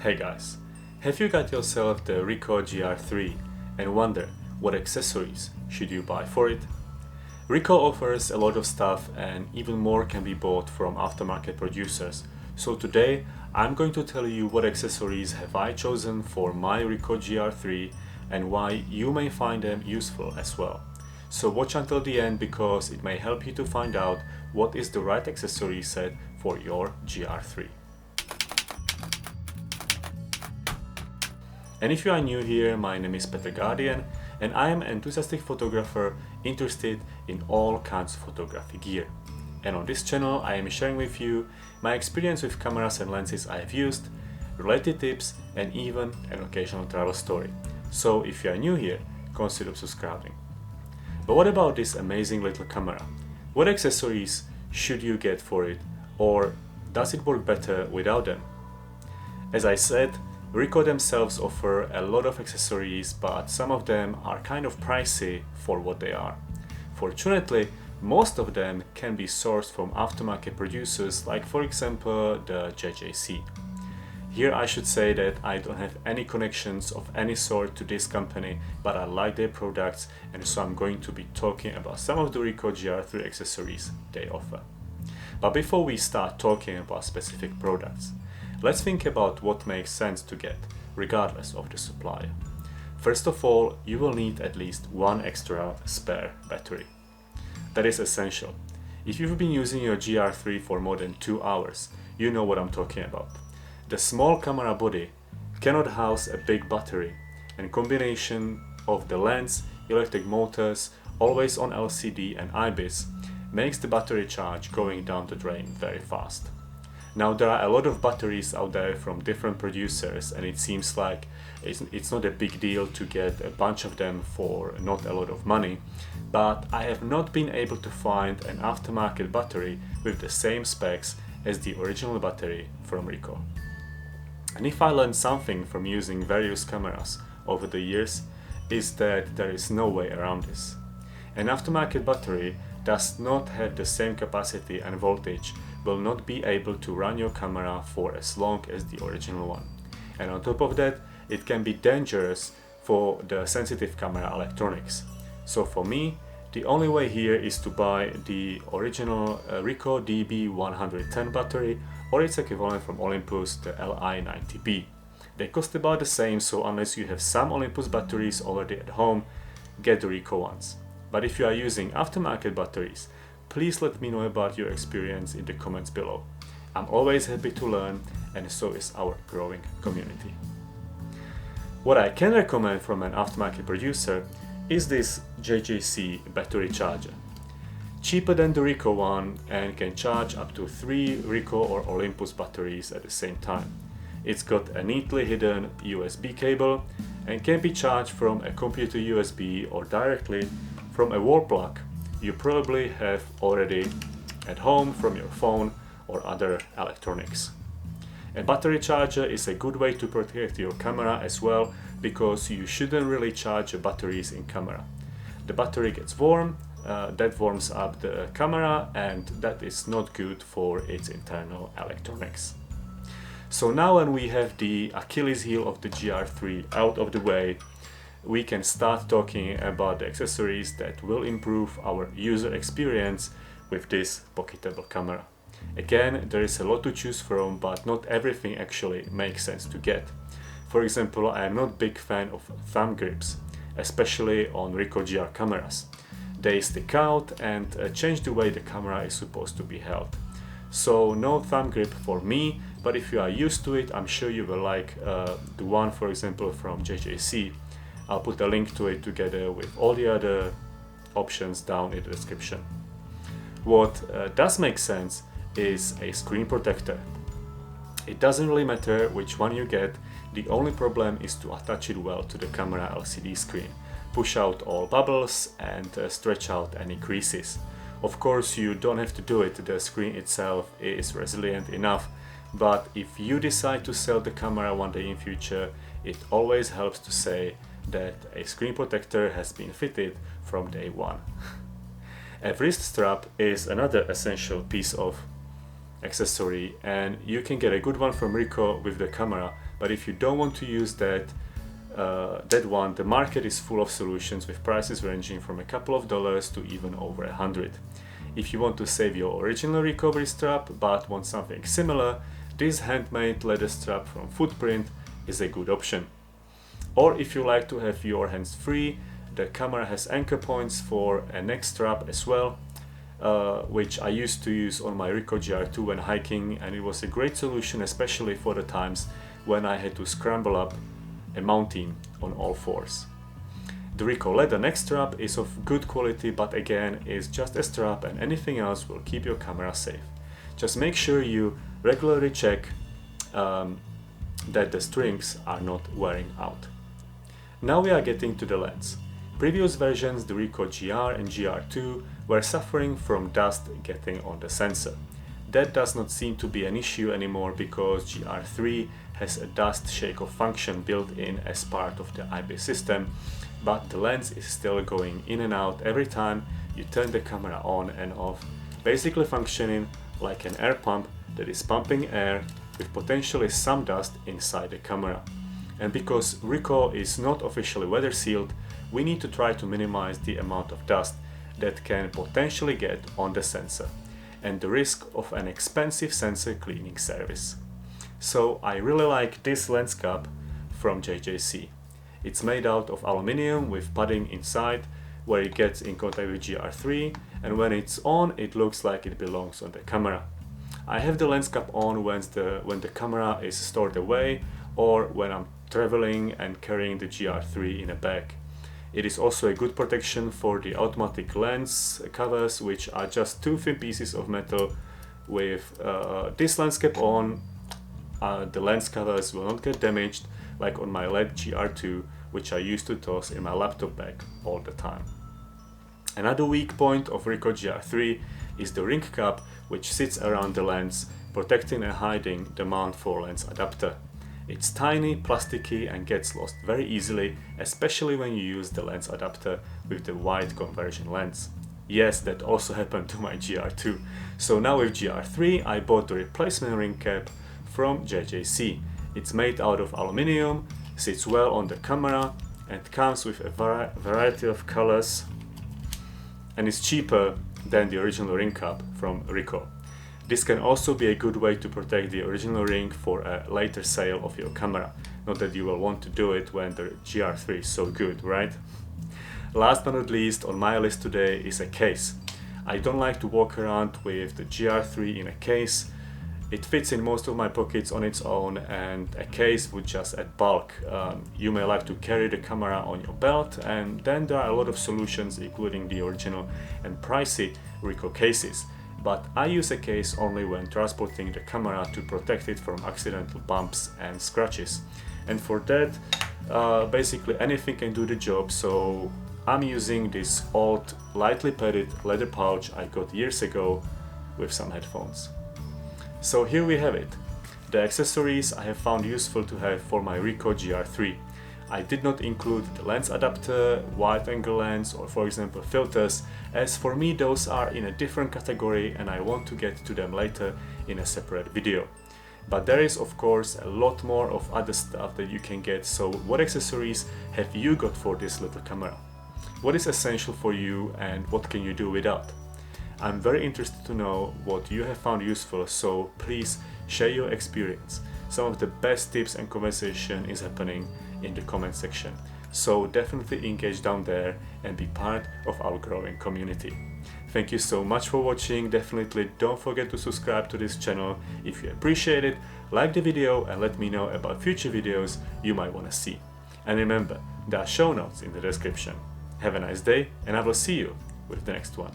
Hey guys, have you got yourself the Ricoh GR III and wonder what accessories should you buy for it? Ricoh offers a lot of stuff and even more can be bought from aftermarket producers. So today I'm going to tell you what accessories have I chosen for my Ricoh GR III and why you may find them useful as well. So watch until the end because it may help you to find out what is the right accessory set for your GR3. And if you are new here, my name is Petr Gardian and I am an enthusiastic photographer interested in all kinds of photography gear. And on this channel I am sharing with you my experience with cameras and lenses I have used, related tips and even an occasional travel story. So if you are new here, consider subscribing. But what about this amazing little camera? What accessories should you get for it, or does it work better without them? As I said, Ricoh themselves offer a lot of accessories, but some of them are kind of pricey for what they are. Fortunately, most of them can be sourced from aftermarket producers like for example the JJC. Here I should say that I don't have any connections of any sort to this company, but I like their products and so I'm going to be talking about some of the Ricoh GR3 accessories they offer. But before we start talking about specific products, let's think about what makes sense to get, regardless of the supplier. First of all, you will need at least one extra spare battery. That is essential. If you've been using your GR3 for more than 2 hours, you know what I'm talking about. The small camera body cannot house a big battery, and combination of the lens, electric motors, always on LCD and IBIS makes the battery charge going down the drain very fast. Now there are a lot of batteries out there from different producers and it seems like it's not a big deal to get a bunch of them for not a lot of money, but I have not been able to find an aftermarket battery with the same specs as the original battery from Ricoh. And if I learned something from using various cameras over the years, is that there is no way around this. An aftermarket battery does not have the same capacity and voltage, will not be able to run your camera for as long as the original one. And on top of that, it can be dangerous for the sensitive camera electronics. So for me, the only way here is to buy the original Ricoh DB110 battery or its equivalent from Olympus, the Li90B. They cost about the same, so unless you have some Olympus batteries already at home, get the Ricoh ones. But if you are using aftermarket batteries, please let me know about your experience in the comments below. I'm always happy to learn and so is our growing community. What I can recommend from an aftermarket producer is this JJC battery charger. Cheaper than the Ricoh one and can charge up to 3 Ricoh or Olympus batteries at the same time. It's got a neatly hidden USB cable and can be charged from a computer USB or directly from a wall plug you probably have already at home from your phone or other electronics. A battery charger is a good way to protect your camera as well, because you shouldn't really charge your batteries in camera. The battery gets warm, that warms up the camera and that is not good for its internal electronics. So now when we have the Achilles heel of the GR3 out of the way, we can start talking about the accessories that will improve our user experience with this pocketable camera. Again, there is a lot to choose from, but not everything actually makes sense to get. For example, I am not a big fan of thumb grips, especially on Ricoh GR cameras. They stick out and change the way the camera is supposed to be held. So no thumb grip for me, but if you are used to it, I'm sure you will like the one, for example, from JJC. I'll put a link to it together with all the other options down in the description. What does make sense is a screen protector. It doesn't really matter which one you get, the only problem is to attach it well to the camera LCD screen, push out all bubbles and stretch out any creases. Of course you don't have to do it, the screen itself is resilient enough, but if you decide to sell the camera one day in future, it always helps to say that a screen protector has been fitted from day one. A wrist strap is another essential piece of accessory and you can get a good one from Ricoh with the camera, but if you don't want to use that one, the market is full of solutions with prices ranging from a couple of dollars to even over $100. If you want to save your original recovery strap but want something similar, this handmade leather strap from Footprint is a good option. Or if you like to have your hands free, the camera has anchor points for a neck strap as well, which I used to use on my Ricoh GR II when hiking, and it was a great solution, especially for the times when I had to scramble up a mountain on all fours. The Ricoh leather neck strap is of good quality, but again is just a strap, and anything else will keep your camera safe. Just make sure you regularly check that the strings are not wearing out. Now we are getting to the lens. Previous versions, the Ricoh GR and GR II, were suffering from dust getting on the sensor. That does not seem to be an issue anymore because GR III has a dust shake-off function built in as part of the IB system, but the lens is still going in and out every time you turn the camera on and off, basically functioning like an air pump that is pumping air with potentially some dust inside the camera. And because Ricoh is not officially weather sealed, we need to try to minimize the amount of dust that can potentially get on the sensor and the risk of an expensive sensor cleaning service. So I really like this lens cap from JJC. It's made out of aluminium with padding inside where it gets in contact with GR3, and when it's on it looks like it belongs on the camera. I have the lens cap on when the camera is stored away or when I'm traveling and carrying the GR3 in a bag. It is also a good protection for the automatic lens covers, which are just two thin pieces of metal. With this lens cap on, the lens covers will not get damaged like on my LED GR2, which I used to toss in my laptop bag all the time. Another weak point of Ricoh GR3 is the ring cap, which sits around the lens, protecting and hiding the mount for lens adapter. It's tiny, plasticky and gets lost very easily, especially when you use the lens adapter with the wide conversion lens. Yes, that also happened to my GR2. So now with GR3 I bought the replacement ring cap from JJC. It's made out of aluminium, sits well on the camera and comes with a variety of colors, and is cheaper than the original ring cap from Ricoh. This can also be a good way to protect the original ring for a later sale of your camera. Not that you will want to do it when the GR3 is so good, right? Last but not least on my list today is a case. I don't like to walk around with the GR3 in a case. It fits in most of my pockets on its own, and a case would just add bulk. You may like to carry the camera on your belt, and then there are a lot of solutions including the original and pricey Ricoh cases. But I use a case only when transporting the camera to protect it from accidental bumps and scratches. And for that, basically anything can do the job, so I'm using this old lightly padded leather pouch I got years ago with some headphones. So here we have it. The accessories I have found useful to have for my Ricoh GR III. I did not include the lens adapter, wide angle lens or for example filters, as for me those are in a different category and I want to get to them later in a separate video. But there is of course a lot more of other stuff that you can get, so what accessories have you got for this little camera? What is essential for you and what can you do without? I'm very interested to know what you have found useful, so please share your experience. Some of the best tips and conversation is happening in the comment section, so definitely engage down there and be part of our growing community. Thank you so much for watching. Definitely don't forget to subscribe to this channel if you appreciate it, like the video and let me know about future videos you might want to see. And remember, there are show notes in the description. Have a nice day and I will see you with the next one.